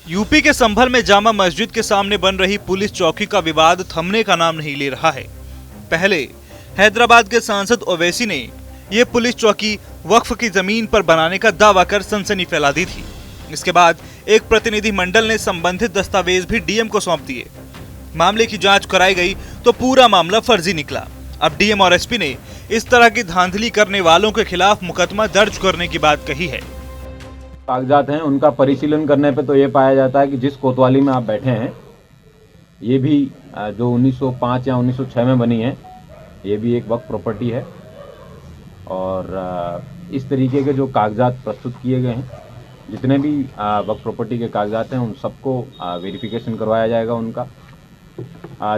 UP के संभल में जामा मस्जिद के सामने बन रही पुलिस चौकी का विवाद थमने का नाम नहीं ले रहा है। पहले हैदराबाद के सांसद ओवैसी ने ये पुलिस चौकी वक्फ की जमीन पर बनाने का दावा कर सनसनी फैला दी थी। इसके बाद एक प्रतिनिधि मंडल ने संबंधित दस्तावेज भी डीएम को सौंप दिए। मामले की जांच कराई गई तो पूरा मामला फर्जी निकला। अब डीएम और एसपी ने इस तरह की धांधली करने वालों के खिलाफ मुकदमा दर्ज करने की बात कही है। कागजात हैं, उनका परिशीलन करने पे तो ये पाया जाता है कि जिस कोतवाली में आप बैठे हैं ये भी जो 1905 या 1906 में बनी है, ये भी एक वक्फ प्रॉपर्टी है। और इस तरीके के जो कागजात प्रस्तुत किए गए हैं, जितने भी वक्फ प्रॉपर्टी के कागजात हैं, उन सबको वेरिफिकेशन करवाया जाएगा। उनका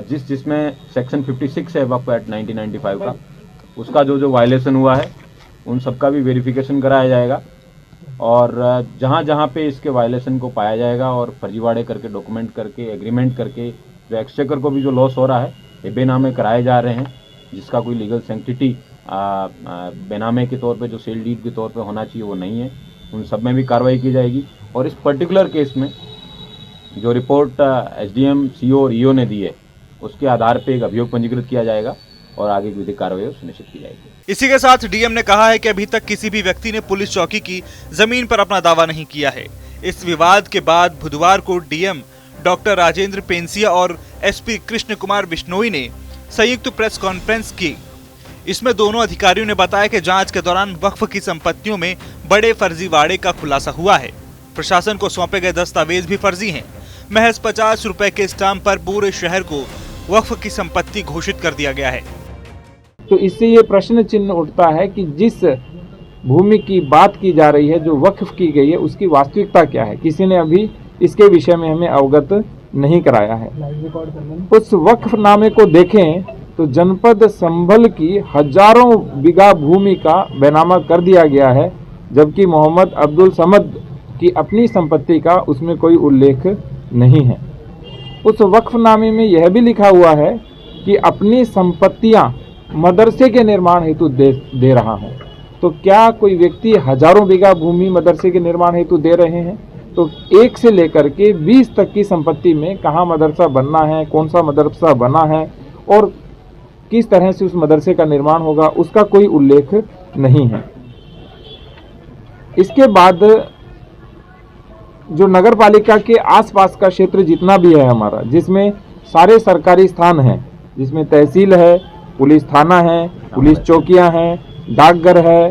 जिसमें सेक्शन 56 है वक्फ एक्ट 1995 का, उसका जो वायलेशन हुआ है उन सबका भी वेरिफिकेशन कराया जाएगा। और जहाँ जहाँ पे इसके वायलेशन को पाया जाएगा और फर्जीवाड़े करके डॉक्यूमेंट करके एग्रीमेंट करके जो एक्सचेकर को भी जो लॉस हो रहा है, ये बेनामे कराए जा रहे हैं, जिसका कोई लीगल सैंक्टिटी बेनामे के तौर पे जो सेल डीड के तौर पे होना चाहिए वो नहीं है, उन सब में भी कार्रवाई की जाएगी। और इस पर्टिकुलर केस में जो रिपोर्ट एसडीएम, सीओ और ईओ ने दी है, उसके आधार पे एक अभियोग पंजीकृत किया जाएगा और आगे की विधिक कार्रवाई सुनिश्चित की जाएगी। इसी के साथ डीएम ने कहा है कि अभी तक किसी भी व्यक्ति ने पुलिस चौकी की जमीन पर अपना दावा नहीं किया है। इस विवाद के बाद बुधवार को डीएम डॉक्टर राजेंद्र पेंसिया और एसपी कृष्ण कुमार बिश्नोई ने संयुक्त प्रेस कॉन्फ्रेंस की। इसमें दोनों अधिकारियों ने बताया कि जांच के दौरान वक्फ की संपत्तियों में बड़े फर्जीवाड़े का खुलासा हुआ है। प्रशासन को सौंपे गए दस्तावेज भी फर्जी हैं। महज 50 रुपए के स्टाम्प पर पूरे शहर को वक्फ की संपत्ति घोषित कर दिया गया है। तो इससे ये प्रश्न चिन्ह उठता है कि जिस भूमि की बात की जा रही है, जो वक्फ की गई है, उसकी वास्तविकता क्या है। किसी ने अभी इसके विषय में हमें अवगत नहीं कराया है। उस वक्फनामे को देखें तो जनपद संभल की हजारों बीघा भूमि का बैनामा कर दिया गया है, जबकि मोहम्मद अब्दुल समद की अपनी संपत्ति का उसमें कोई उल्लेख नहीं है। उस वक्फनामे में यह भी लिखा हुआ है कि अपनी संपत्तियां मदरसे के निर्माण हेतु दे रहा हूं। तो क्या कोई व्यक्ति हजारों बीघा भूमि मदरसे के निर्माण हेतु दे रहे हैं? तो 1 से लेकर के 20 तक की संपत्ति में कहाँ मदरसा बनना है, कौन सा मदरसा बना है और किस तरह से उस मदरसे का निर्माण होगा, उसका कोई उल्लेख नहीं है। इसके बाद जो नगर पालिका के आसपास का क्षेत्र जितना भी है हमारा, जिसमें सारे सरकारी स्थान हैं, जिसमें तहसील है, पुलिस थाना है, पुलिस चौकियां हैं, डाकघर है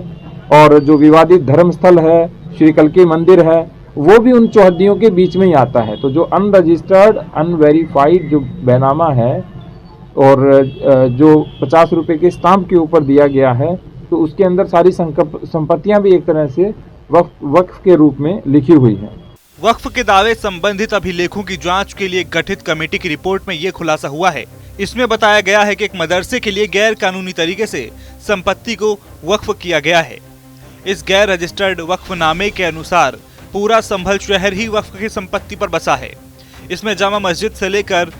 और जो विवादित धर्मस्थल है, श्री कल्की मंदिर है, वो भी उन चौहद्दियों के बीच में ही आता है। तो जो अनरजिस्टर्ड, अनवेरीफाइड जो बैनामा है और जो 50 रुपए के स्टाम्प के ऊपर दिया गया है, तो उसके अंदर सारी संपत्तियां भी एक तरह से वक्फ के रूप में लिखी हुई हैं। वक्फ के दावे संबंधित अभिलेखों की जांच के लिए गठित कमेटी की रिपोर्ट में ये खुलासा हुआ है। इसमें बताया गया है कि एक मदरसे के लिए गैर कानूनी तरीके से संपत्ति को वक्फ किया गया है। इस गैर रजिस्टर्ड वक्फनामे के अनुसार पूरा संभल शहर ही वक्फ की संपत्ति पर बसा है। इसमें जामा मस्जिद से लेकर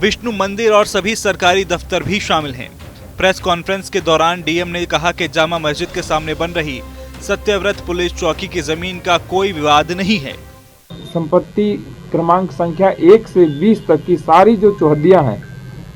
विष्णु मंदिर और सभी सरकारी दफ्तर भी शामिल हैं। प्रेस कॉन्फ्रेंस के दौरान डीएम ने कहा कि जामा मस्जिद के सामने बन रही सत्यव्रत पुलिस चौकी की जमीन का कोई विवाद नहीं है। संपत्ति क्रमांक संख्या 1 से 20 तक की सारी जो चौहद्दियां हैं,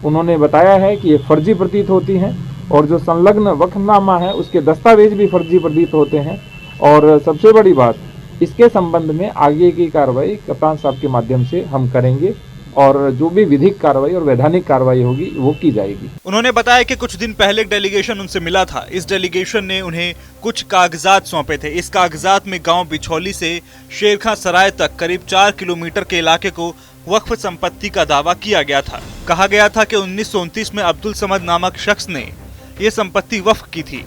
उन्होंने बताया है कि ये फर्जी प्रतीत होती हैं और जो संलग्न वक्फनामा है उसके दस्तावेज भी फर्जी प्रतीत होते हैं। और सबसे बड़ी बात, इसके संबंध में आगे की कार्रवाई कप्तान साहब के माध्यम से हम करेंगे और जो भी विधिक कार्रवाई और वैधानिक कार्रवाई होगी वो की जाएगी। उन्होंने बताया कि कुछ दिन पहले एक डेलीगेशन उनसे मिला था। इस डेलीगेशन ने उन्हें कुछ कागजात सौंपे थे। इस कागजात में गांव बिछौली से शेरखां सराय तक करीब 4 किलोमीटर के इलाके को वक्फ संपत्ति का दावा किया गया था। कहा गया था कि 1929 में अब्दुल समद नामक शख्स ने ये संपत्ति वक्फ की थी।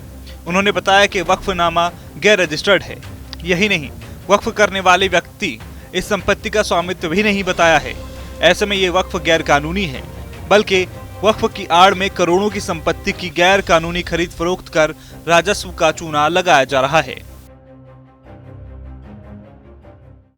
उन्होंने बताया कि वक्फनामा गैर रजिस्टर्ड है। यही नहीं, वक्फ करने वाले व्यक्ति इस संपत्ति का स्वामित्व भी नहीं बताया है। ऐसे में ये वक्फ गैर कानूनी है, बल्कि वक्फ की आड़ में करोड़ों की संपत्ति की गैर कानूनी खरीद फरोख्त कर राजस्व का चूना लगाया जा रहा है।